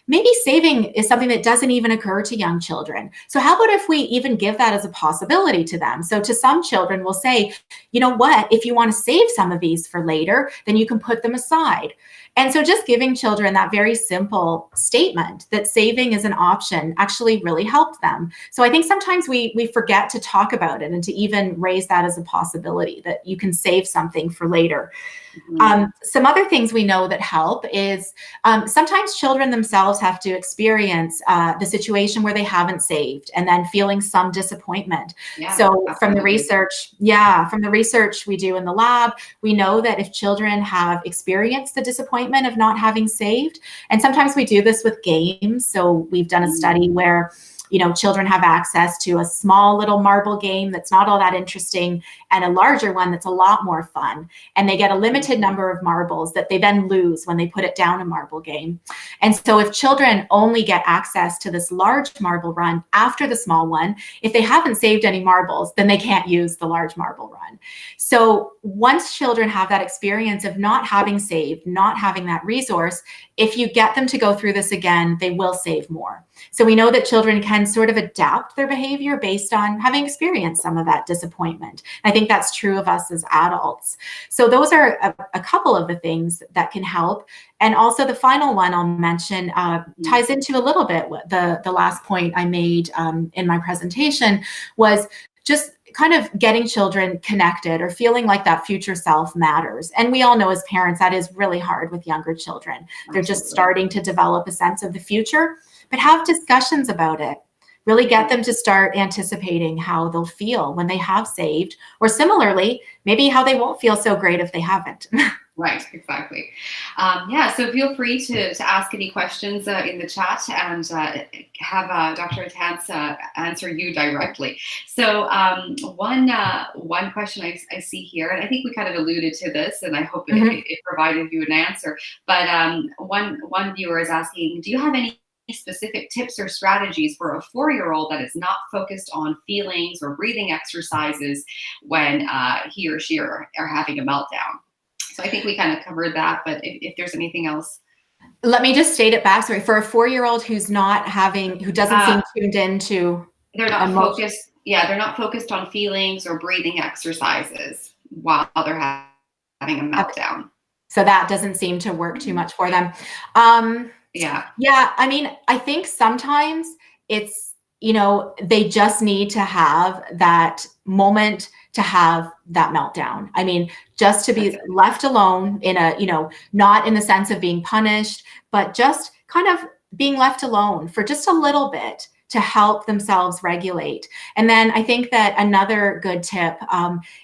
maybe saving is something that doesn't even occur to young children. So how about if we even give that as a possibility to them? So to some children, we'll say, you know what, if you want to save some of these for later, then you can put them aside. And so just giving children that very simple statement that saving is an option actually really helped them. So I think sometimes we forget to talk about it and to even raise that as a possibility that you can save something for later. Some other things we know that help is sometimes children themselves have to experience the situation where they haven't saved and then feeling some disappointment. So from the research we do in the lab, we know that if children have experienced the disappointment of not having saved, and sometimes we do this with games. So we've done a study where children have access to a small little marble game that's not all that interesting and a larger one that's a lot more fun. And they get a limited number of marbles that they then lose when they put it down a marble game. And so if children only get access to this large marble run after the small one, if they haven't saved any marbles, then they can't use the large marble run. So once children have that experience of not having saved, not having that resource, if you get them to go through this again, they will save more. So we know that children can sort of adapt their behavior based on having experienced some of that disappointment. I think that's true of us as adults. So those are a couple of the things that can help. And also the final one I'll mention ties into a little bit what the last point I made in my presentation was just kind of getting children connected or feeling like that future self matters. And we all know as parents, that is really hard with younger children. Absolutely. They're just starting to develop a sense of the future, but have discussions about it. Really get them to start anticipating how they'll feel when they have saved, or similarly, maybe how they won't feel so great if they haven't. Right, exactly. So feel free to ask any questions in the chat and have Dr. Atans answer you directly. So one question I see here, and I think we kind of alluded to this, and I hope it provided you an answer, but one viewer is asking, do you have any specific tips or strategies for a 4-year-old that is not focused on feelings or breathing exercises when he or she are having a meltdown? So I think we kind of covered that, but if there's anything else. Let me just state it back. Sorry, for a 4-year-old who doesn't seem tuned into. They're not focused. Yeah, they're not focused on feelings or breathing exercises while they're having a meltdown. So that doesn't seem to work too much for them. Yeah. I mean, I think sometimes it's, they just need to have that moment to have that meltdown. I mean, just to be left alone in not in the sense of being punished, but just kind of being left alone for just a little bit to help themselves regulate. And then I think that another good tip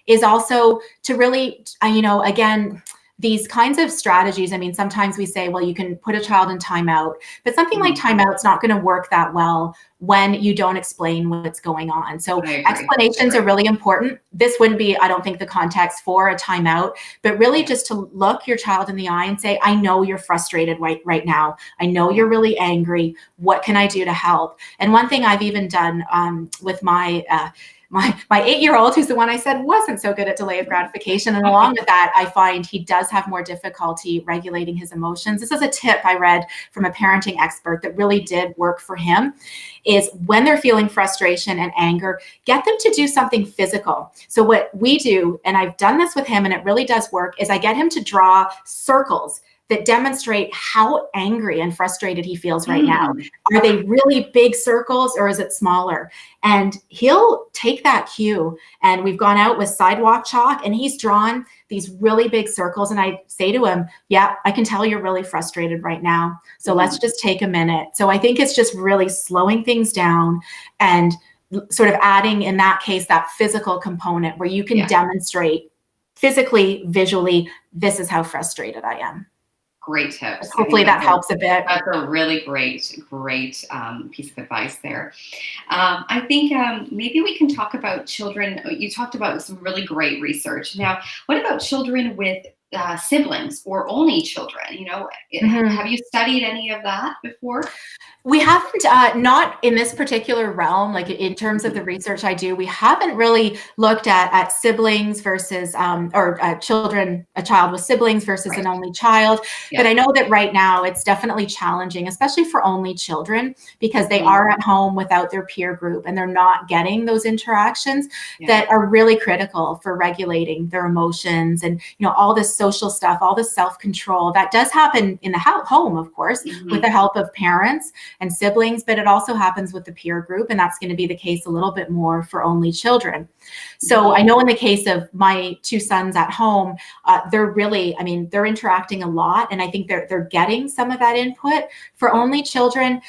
is also to really, again, these kinds of strategies, I mean, sometimes we say, well, you can put a child in timeout, but something like timeout's not going to work that well when you don't explain what's going on. So explanations are really important. This wouldn't be, I don't think, the context for a timeout, but really just to look your child in the eye and say, I know you're frustrated right now. I know you're really angry. What can I do to help? And one thing I've even done with my 8-year-old, who's the one I said wasn't so good at delay of gratification. And along with that, I find he does have more difficulty regulating his emotions. This is a tip I read from a parenting expert that really did work for him, is when they're feeling frustration and anger, get them to do something physical. So what we do, and I've done this with him and it really does work, is I get him to draw circles that demonstrate how angry and frustrated he feels right now. Are they really big circles or is it smaller? And he'll take that cue. And we've gone out with sidewalk chalk and he's drawn these really big circles. And I say to him, yeah, I can tell you're really frustrated right now. So let's just take a minute. So I think it's just really slowing things down and sort of adding, in that case, that physical component where you can demonstrate physically, visually, this is how frustrated I am. Great tips. Hopefully that helps a bit. That's a really great piece of advice there. I think maybe we can talk about children. You talked about some really great research. Now, what about children with siblings or only children? You know, have you studied any of that before? We haven't, not in this particular realm, like in terms of the research I do, we haven't really looked at siblings versus, or children, a child with siblings versus an only child. But I know that right now it's definitely challenging, especially for only children, because they are at home without their peer group and they're not getting those interactions that are really critical for regulating their emotions and, you know, all this social stuff, all this self-control that does happen in the home, of course, with the help of parents and siblings, but it also happens with the peer group. And that's going to be the case a little bit more for only children. So I know in the case of my 2 sons at home, they're really, I mean, they're interacting a lot. And I think they're getting some of that input. For only children,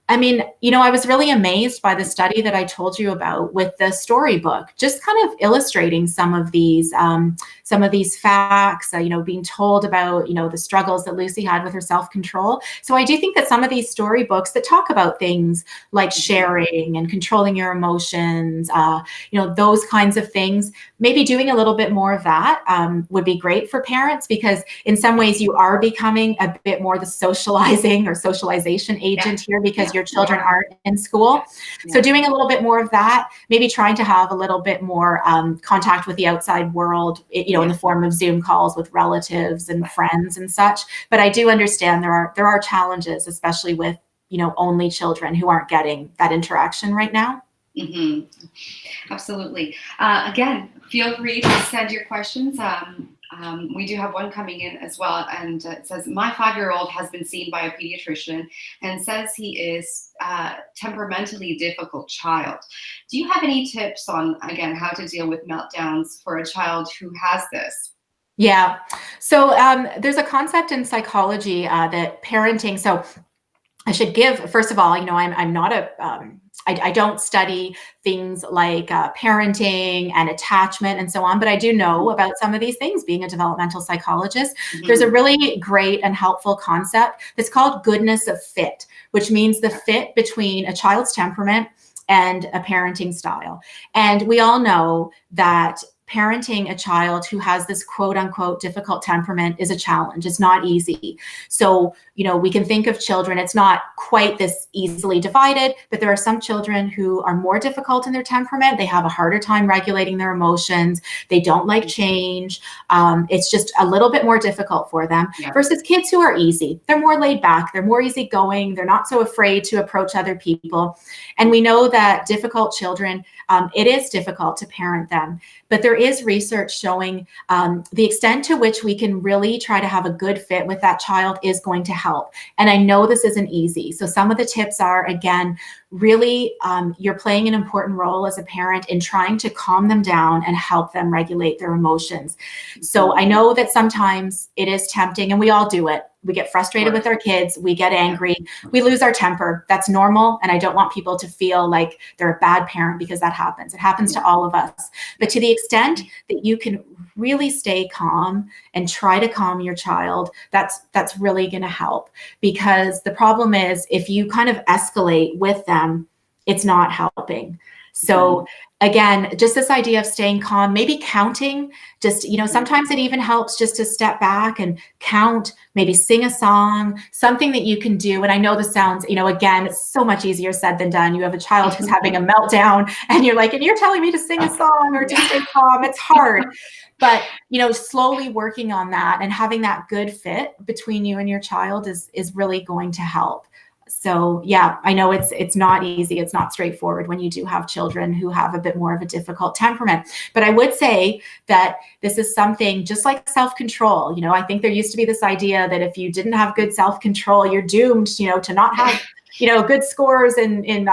I mean, you know, I was really amazed by the study that I told you about with the storybook, just kind of illustrating some of these facts, you know, being told about, you know, the struggles that Lucy had with her self-control. So I do think that some of these storybooks that talk about things like sharing and controlling your emotions, you know, those kinds of things, maybe doing a little bit more of that would be great for parents, because in some ways you are becoming a bit more the socializing or socialization agent here, because your children aren't in school. So doing a little bit more of that, maybe trying to have a little bit more contact with the outside world, you know, in the form of Zoom calls with relatives and friends and such. But I do understand there are challenges, especially with, you know, only children who aren't getting that interaction right now. Absolutely. Again, feel free to send your questions. We do have one coming in as well, and it says, my 5-year-old has been seen by a pediatrician and says he is temperamentally difficult child. Do you have any tips on, again, how to deal with meltdowns for a child who has this? Yeah. So there's a concept in psychology that parenting, so I should give, first of all, you know, I'm not I don't study things like parenting and attachment and so on, but I do know about some of these things being a developmental psychologist. There's a really great and helpful concept that's called goodness of fit, which means the fit between a child's temperament and a parenting style. And we all know that parenting a child who has this quote unquote difficult temperament is a challenge. It's not easy. So, you know, we can think of children, it's not quite this easily divided, but there are some children who are more difficult in their temperament. They have a harder time regulating their emotions. They don't like change. It's just a little bit more difficult for them versus kids who are easy. They're more laid back. They're more easygoing. They're not so afraid to approach other people. And we know that difficult children, it is difficult to parent them, but there is research showing the extent to which we can really try to have a good fit with that child is going to help. And I know this isn't easy. So some of the tips are, again, really you're playing an important role as a parent in trying to calm them down and help them regulate their emotions. So I know that sometimes it is tempting, and we all do it. We get frustrated with our kids, we get angry, we lose our temper. That's normal. And I don't want people to feel like they're a bad parent, because that happens. It happens to all of us. But to the extent that you can really stay calm and try to calm your child, that's really going to help. Because the problem is, if you kind of escalate with them, it's not helping. So again, just this idea of staying calm, maybe counting, just, sometimes it even helps just to step back and count, maybe sing a song, something that you can do. And I know this sounds, again, it's so much easier said than done. You have a child who's having a meltdown and you're like, and you're telling me to sing a song or to stay calm. It's hard. But, slowly working on that and having that good fit between you and your child is really going to help. So yeah, I know it's not easy. It's not straightforward when you do have children who have a bit more of a difficult temperament. But I would say that this is something just like self-control. I think there used to be this idea that if you didn't have good self-control, you're doomed, to not have, good scores in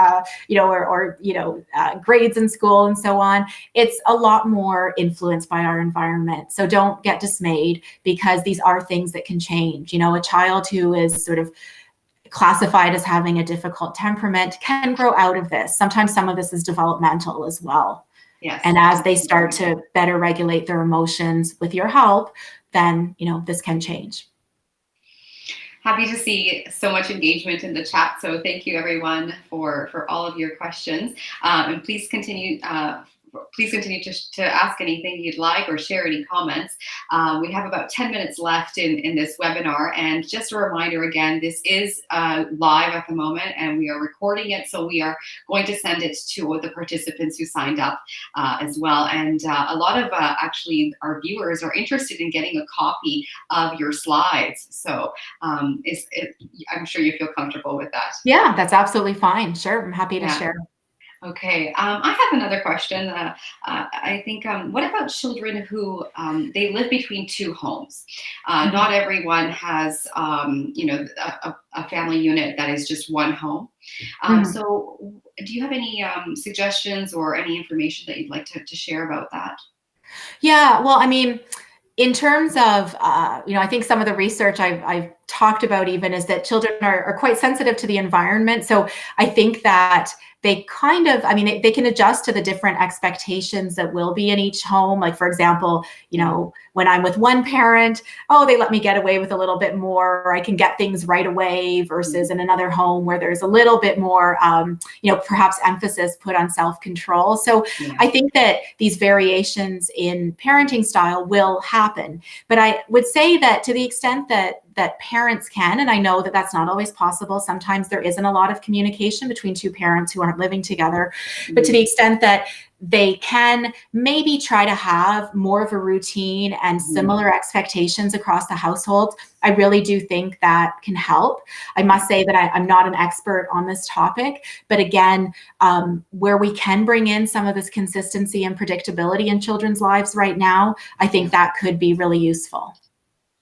grades in school and so on. It's a lot more influenced by our environment. So don't get dismayed, because these are things that can change. A child who is sort of classified as having a difficult temperament can grow out of this. Sometimes some of this is developmental as well. Yes. And as they start to better regulate their emotions with your help, then, this can change. Happy to see so much engagement in the chat. So thank you everyone for all of your questions. And please continue to ask anything you'd like or share any comments. We have about 10 minutes left in this webinar. And just a reminder again, this is live at the moment and we are recording it. So we are going to send it to the participants who signed up as well. And a lot of actually our viewers are interested in getting a copy of your slides. So I'm sure you feel comfortable with that. Yeah, that's absolutely fine. Sure, I'm happy to share. Okay, I have another question. I think, what about children who they live between two homes? Not everyone has, a family unit that is just one home. So do you have any suggestions or any information that you'd like to share about that? Yeah, well, I mean, in terms of, I think some of the research I've talked about even is that children are quite sensitive to the environment. So I think that they kind of, they can adjust to the different expectations that will be in each home. Like, for example, when I'm with one parent, they let me get away with a little bit more, or I can get things right away, versus in another home where there's a little bit more, perhaps emphasis put on self-control. So I think that these variations in parenting style will happen. But I would say that to the extent that parents can, and I know that that's not always possible. Sometimes there isn't a lot of communication between two parents who aren't living together, but to the extent that they can maybe try to have more of a routine and similar expectations across the household, I really do think that can help. I must say that I'm not an expert on this topic, but again, where we can bring in some of this consistency and predictability in children's lives right now, I think that could be really useful.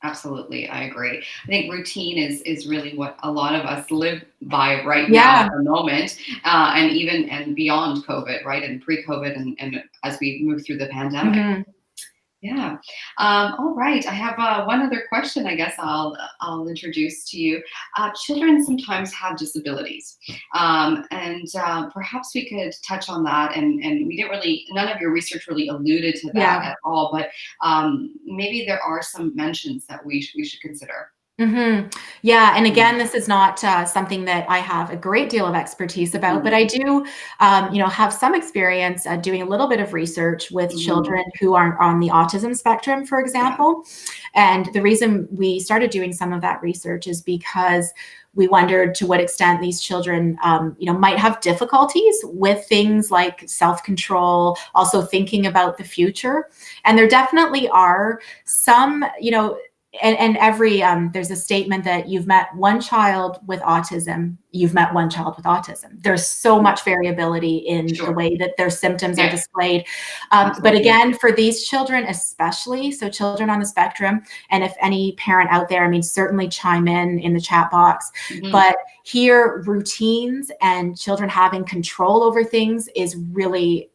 Absolutely, I agree. I think routine is really what a lot of us live by right now at the moment, and beyond COVID, right, and pre-COVID, and as we move through the pandemic. Yeah. All right. I have one other question. I guess I'll introduce to you. Children sometimes have disabilities, and perhaps we could touch on that. And we didn't really. None of your research really alluded to that at all. But maybe there are some mentions that we should consider. Yeah. And again, this is not something that I have a great deal of expertise about, but I do, have some experience doing a little bit of research with children who are on the autism spectrum, for example. And the reason we started doing some of that research is because we wondered to what extent these children, might have difficulties with things like self-control, also thinking about the future. And there definitely are some, and every there's a statement that you've met one child with autism, you've met one child with autism. There's so much variability in the way that their symptoms are displayed. But again, for these children especially, so children on the spectrum, and if any parent out there, I mean, certainly chime in the chat box. But here, routines and children having control over things is really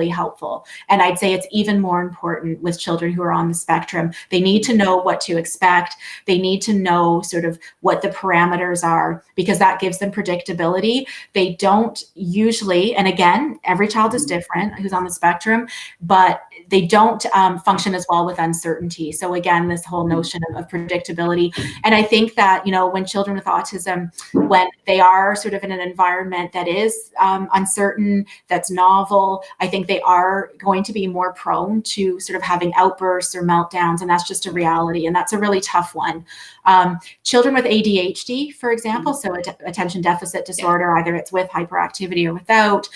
helpful. And I'd say it's even more important with children who are on the spectrum. They need to know what to expect. They need to know sort of what the parameters are, because that gives them predictability. They don't usually, and again, every child is different who's on the spectrum, but they don't function as well with uncertainty. So again, this whole notion of predictability. And I think that, you know, when children with autism, when they are sort of in an environment that is uncertain, that's novel, I think they are going to be more prone to sort of having outbursts or meltdowns. And that's just a reality. And that's a really tough one. Children with ADHD, for example, so attention deficit disorder, either it's with hyperactivity or without,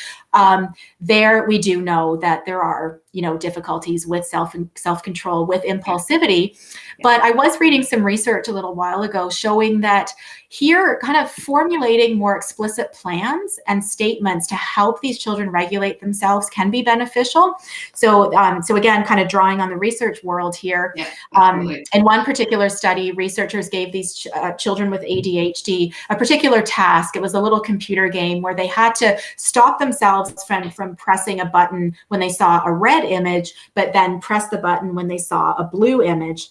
there we do know that there are, you know, difficulties with self-control, with impulsivity. But I was reading some research a little while ago showing that here, kind of formulating more explicit plans and statements to help these children regulate themselves can be beneficial. So, so again, kind of drawing on the research world here. In one particular study, researchers gave these children with ADHD a particular task. It was a little computer game where they had to stop themselves from pressing a button when they saw a red image, but then press the button when they saw a blue image.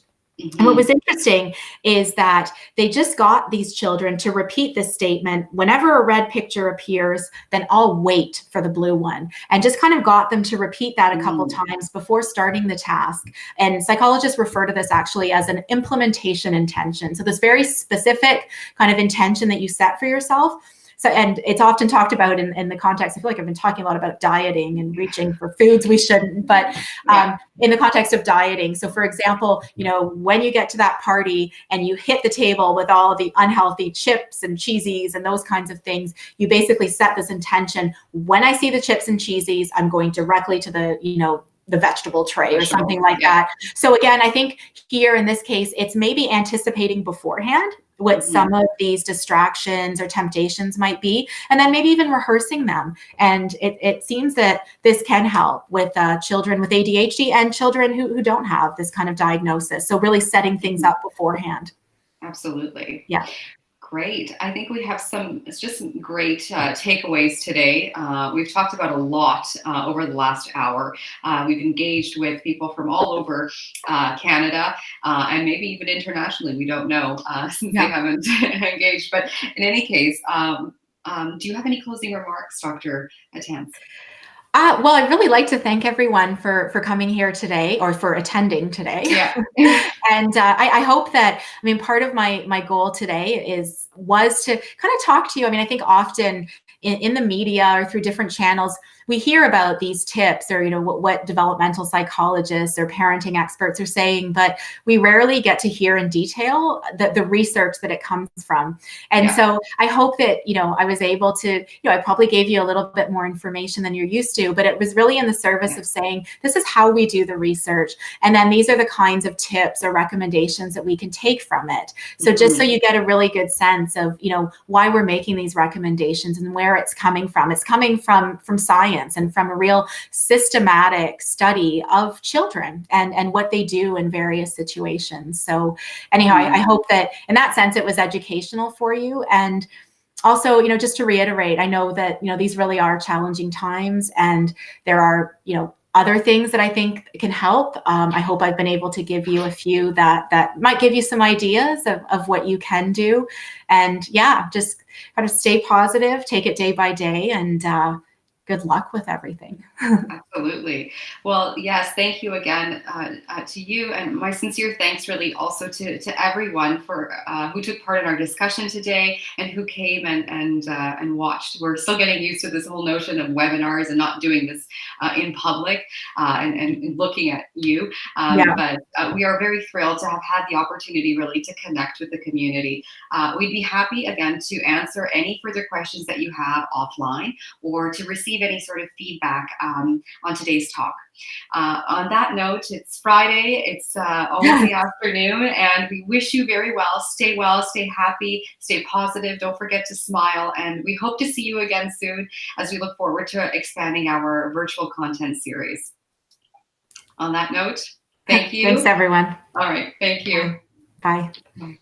And what was interesting is that they just got these children to repeat this statement: whenever a red picture appears, then I'll wait for the blue one, and just kind of got them to repeat that a couple times before starting the task. And psychologists refer to this actually as an implementation intention. So this very specific kind of intention that you set for yourself. So, and it's often talked about in the context, I feel like I've been talking a lot about dieting and reaching for foods we shouldn't, but in the context of dieting. So for example, you know, when you get to that party and you hit the table with all the unhealthy chips and cheesies and those kinds of things, you basically set this intention: when I see the chips and cheesies, I'm going directly to the, you know, the vegetable tray or something like that. So again, I think here in this case, it's maybe anticipating beforehand what some of these distractions or temptations might be, and then maybe even rehearsing them. And it seems that this can help with children with ADHD and children who don't have this kind of diagnosis. So really setting things up beforehand. Absolutely. Yeah. Great. I think we have just some great takeaways today. We've talked about a lot over the last hour. We've engaged with people from all over Canada and maybe even internationally. We don't know since they haven't engaged. But in any case, do you have any closing remarks, Dr. Atans? Well, I'd really like to thank everyone for coming here today, or for attending today. And I hope that, I mean, part of my goal today was to kind of talk to you. I mean, I think often in the media or through different channels, we hear about these tips, or, you know, what developmental psychologists or parenting experts are saying, but we rarely get to hear in detail the research that it comes from. And so I hope that, you know, I was able to, you know, I probably gave you a little bit more information than you're used to, but it was really in the service of saying, this is how we do the research. And then these are the kinds of tips or recommendations that we can take from it. So just so you get a really good sense of, you know, why we're making these recommendations and where it's coming from. It's coming from science and from a real systematic study of children and what they do in various situations. So anyhow, I hope that in that sense, it was educational for you. And also, you know, just to reiterate, I know that, you know, these really are challenging times, and there are, you know, other things that I think can help. I hope I've been able to give you a few that might give you some ideas of what you can do. And yeah, just kind of stay positive, take it day by day, and good luck with everything. Absolutely. Well, yes, thank you again to you, and my sincere thanks really also to everyone for who took part in our discussion today and who came and watched. We're still getting used to this whole notion of webinars and not doing this in public and looking at you. But we are very thrilled to have had the opportunity really to connect with the community. We'd be happy again to answer any further questions that you have offline, or to receive receive any sort of feedback on today's talk. On that note, it's Friday, it's almost the afternoon, and we wish you very well, stay happy, stay positive, don't forget to smile, and we hope to see you again soon as we look forward to expanding our virtual content series. On that note, thank you. Thanks, everyone. All right, thank you. Bye. Bye.